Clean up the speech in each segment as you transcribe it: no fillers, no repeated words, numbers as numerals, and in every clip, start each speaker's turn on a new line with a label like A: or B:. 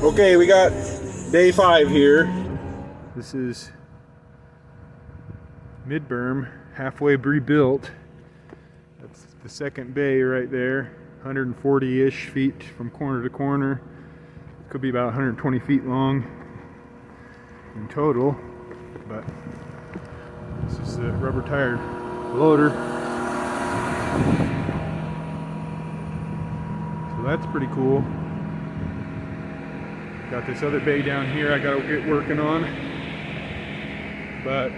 A: Okay, we got day 5 here. This is mid-berm, halfway rebuilt. That's the second bay right there, 140-ish feet from corner to corner. Could be about 120 feet long in total, but this is the rubber tire loader. So that's pretty cool. Got this other bay down here I gotta get working on, but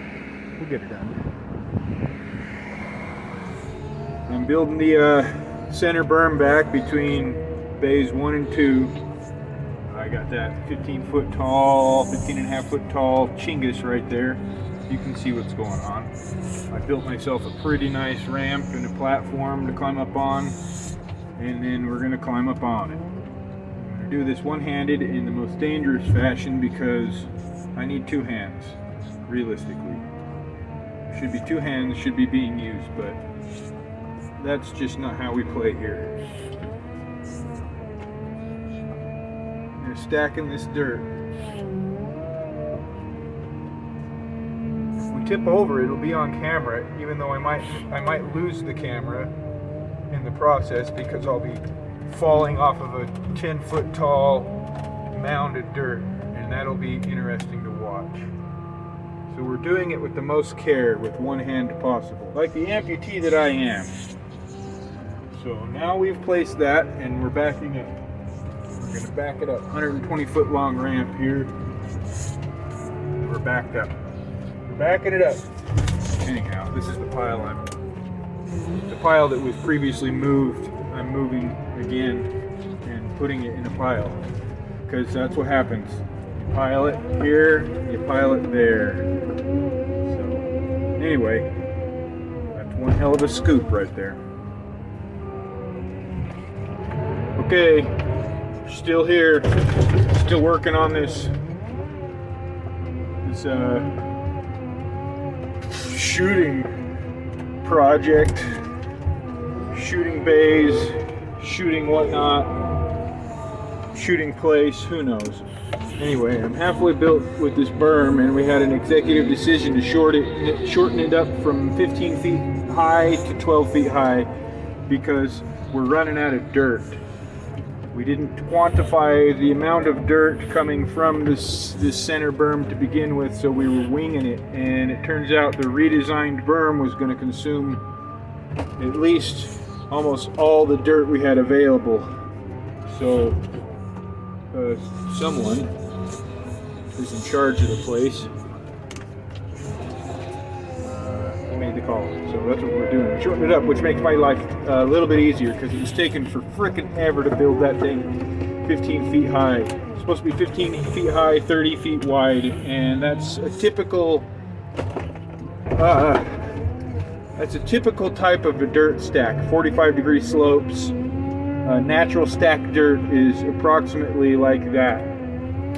A: we'll get it done. I'm building the center berm back between bays 1 and 2. I got that 15 and a half foot tall chingus right there. You can see what's going on. I built myself a pretty nice ramp and a platform to climb up on, and then we're gonna climb up on it. Do this one-handed in the most dangerous fashion because I need 2 hands, realistically. Should be 2 hands should be being used, but that's just not how we play here. I'm stacking this dirt. If we tip over, it'll be on camera, even though I might lose the camera in the process because I'll be falling off of a 10-foot tall mound of dirt, and that'll be interesting to watch. So we're doing it with the most care, with one hand possible, like the amputee that I am. So now we've placed that, and we're backing up. We're going to back it up. 120-foot long ramp here. We're backed up. We're backing it up. Anyhow, this is the pile the pile that was previously moved. I'm moving again and putting it in a pile, because that's what happens. You pile it here, you pile it there. So anyway, that's one hell of a scoop right there. Okay, still here, still working on this shooting project. Shooting bays, shooting whatnot, shooting place, who knows. Anyway, I'm halfway built with this berm, and we had an executive decision to shorten it up from 15 feet high to 12 feet high because we're running out of dirt. We didn't quantify the amount of dirt coming from this center berm to begin with, so we were winging it, and it turns out the redesigned berm was going to consume at least almost all the dirt we had available. So someone who's in charge of the place he made the call. So that's what we're doing. We're shortening it up, which makes my life a little bit easier because it was taking for frickin' ever to build that thing 15 feet high. It's supposed to be 15 feet high, 30 feet wide, and that's a typical type of a dirt stack. 45-degree slopes. Natural stacked dirt is approximately like that.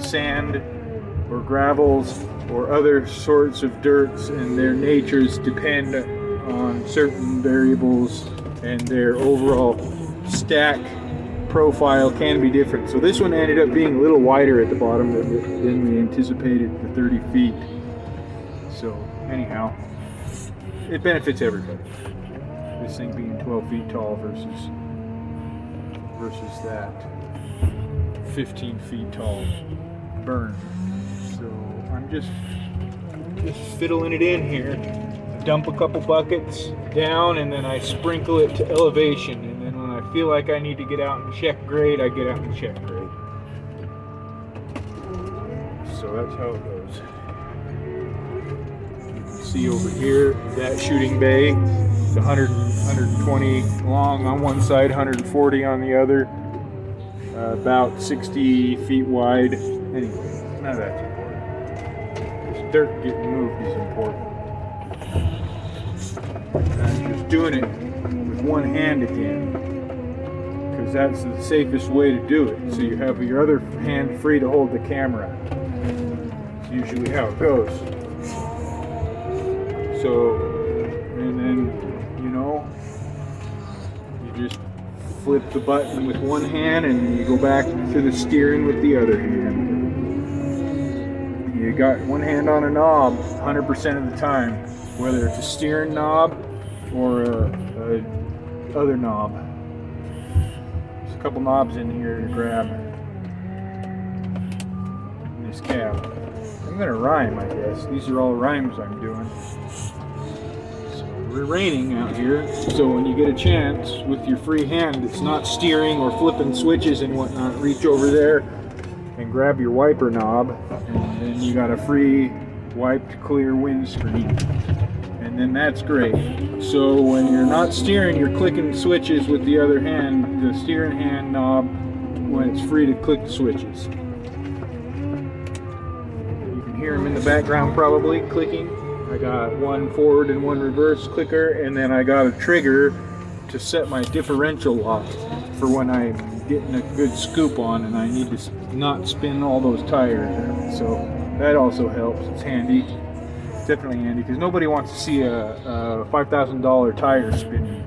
A: Sand or gravels or other sorts of dirts and their natures depend on certain variables, and their overall stack profile can be different. So this one ended up being a little wider at the bottom than we anticipated, the 30 feet. So anyhow, it benefits everybody. This thing being 12 feet tall versus that 15 feet tall berm. So I'm just fiddling it in here. I dump a couple buckets down, and then I sprinkle it to elevation. And then when I feel like I need to get out and check grade, I get out and check grade. So that's how it goes. See over here, that shooting bay, it's 120 long on one side, 140 on the other, about 60 feet wide. Anyway, none of that's important. This dirt getting moved is important. And I'm just doing it with one hand again, because that's the safest way to do it. So you have your other hand free to hold the camera. It's usually how it goes. So, and then, you just flip the button with one hand and you go back to the steering with the other hand. You got one hand on a knob 100% of the time, whether it's a steering knob or a other knob. There's a couple knobs in here to grab in this cab. I'm gonna rhyme, I guess. These are all rhymes I'm doing. So we're raining out here, so when you get a chance with your free hand, it's not steering or flipping switches and whatnot, reach over there and grab your wiper knob, and then you got a free wiped clear windscreen, and then that's great. So when you're not steering, you're clicking switches with the other hand, the steering hand knob, when it's free to click the switches. You can hear them in the background probably clicking. I got one forward and one reverse clicker, and then I got a trigger to set my differential lock for when I'm getting a good scoop on and I need to not spin all those tires. So that also helps. It's handy. It's definitely handy because nobody wants to see a $5,000 tire spinning,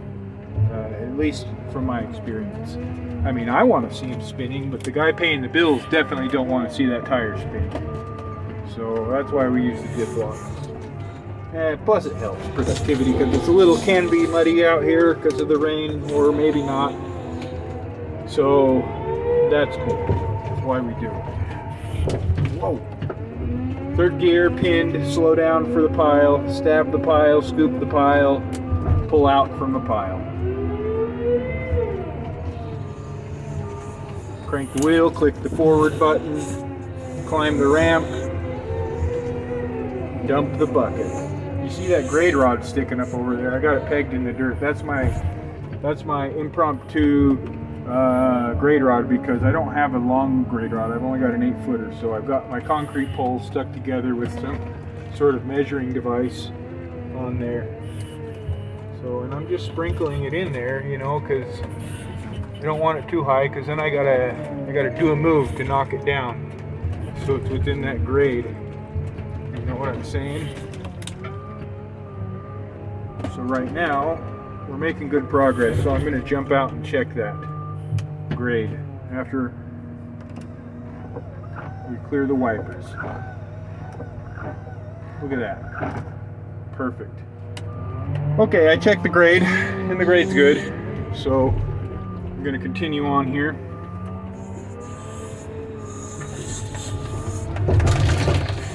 A: at least from my experience. I mean, I want to see him spinning, but the guy paying the bills definitely don't want to see that tire spinning. So that's why we use the diff lock. Plus it helps productivity because can be muddy out here because of the rain, or maybe not. So that's cool. That's why we do it. Whoa. Third gear, pinned, slow down for the pile, stab the pile, scoop the pile, pull out from the pile. Crank the wheel, click the forward button, climb the ramp, dump the bucket. You see that grade rod sticking up over there? I got it pegged in the dirt. That's my impromptu grade rod because I don't have a long grade rod. I've only got an 8-footer, so I've got my concrete poles stuck together with some sort of measuring device on there. So, and I'm just sprinkling it in there, you know, because I don't want it too high, because then I gotta do a move to knock it down, so it's within that grade. You know what I'm saying? So right now we're making good progress. So I'm going to jump out and check that grade after we clear the wipers. Look at that. Perfect. Okay, I checked the grade and the grade's good. So I'm going to continue on here.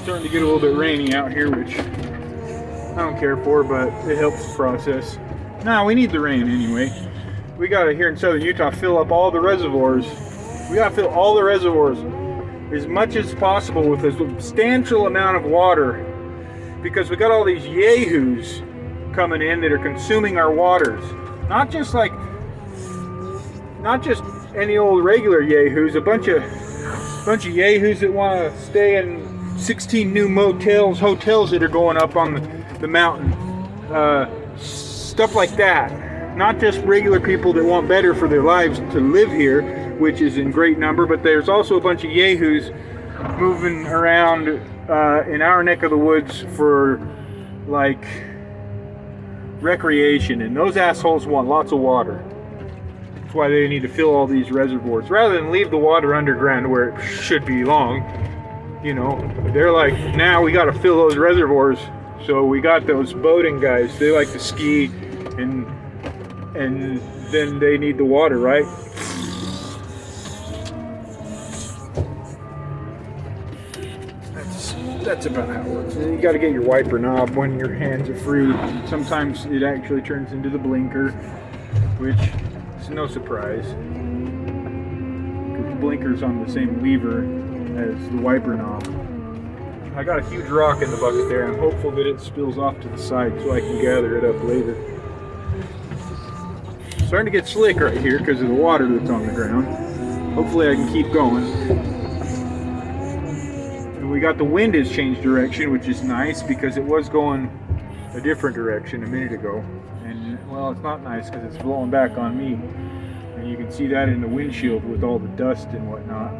A: Starting to get a little bit rainy out here, which I don't care for, but it helps the process. Now we need the rain anyway. We got to, here in southern Utah, fill up all the reservoirs. We got to fill all the reservoirs as much as possible with a substantial amount of water, because we got all these yahoos coming in that are consuming our waters. Not just any old regular yahoos, a bunch of yahoos that want to stay in 16 new hotels that are going up on the mountain, stuff like that. Not just regular people that want better for their lives to live here, which is in great number, but there's also a bunch of yahoos moving around in our neck of the woods for like recreation, and those assholes want lots of water. That's why they need to fill all these reservoirs rather than leave the water underground where it should belong. You know, they're like, now we got to fill those reservoirs. So we got those boating guys. They like to ski, and then they need the water, right? That's about how it works. And you got to get your wiper knob when your hands are free. Sometimes it actually turns into the blinker, which is no surprise, because the blinker's on the same lever as the wiper knob. I got a huge rock in the bucket there. I'm hopeful that it spills off to the side so I can gather it up later. Starting to get slick right here because of the water that's on the ground. Hopefully I can keep going. And we got the wind has changed direction, which is nice because it was going a different direction a minute ago. And well, it's not nice because it's blowing back on me. And you can see that in the windshield with all the dust and whatnot.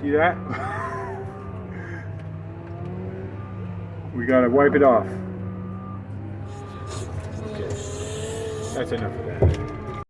A: See that? We gotta wipe it off.
B: That's enough of that.